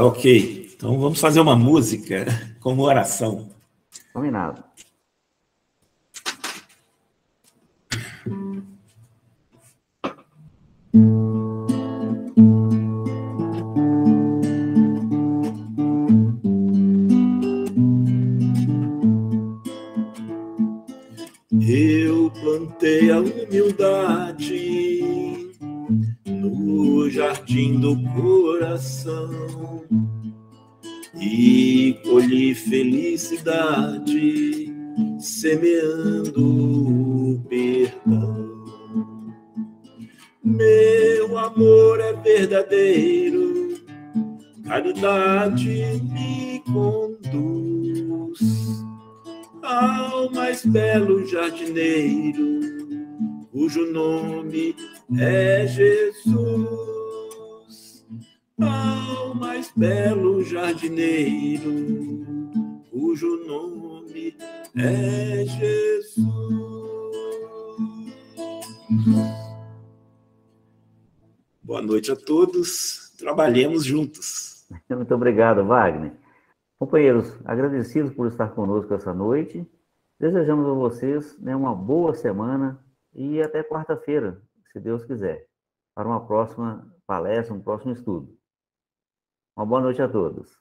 Ok, então vamos fazer uma música como oração.
Combinado.
Eu plantei a humildade no jardim do coração e colhi felicidade, semeando o perdão. Meu amor é verdadeiro, caridade me conduz ao mais belo jardineiro, cujo nome é Jesus. Ao mais belo jardineiro, cujo nome é Jesus. Boa noite a todos, trabalhemos juntos.
Muito obrigado, Wagner. Companheiros, agradecidos por estar conosco essa noite. Desejamos a vocês, né, uma boa semana e até quarta-feira, se Deus quiser, para uma próxima palestra, um próximo estudo. Uma boa noite a todos.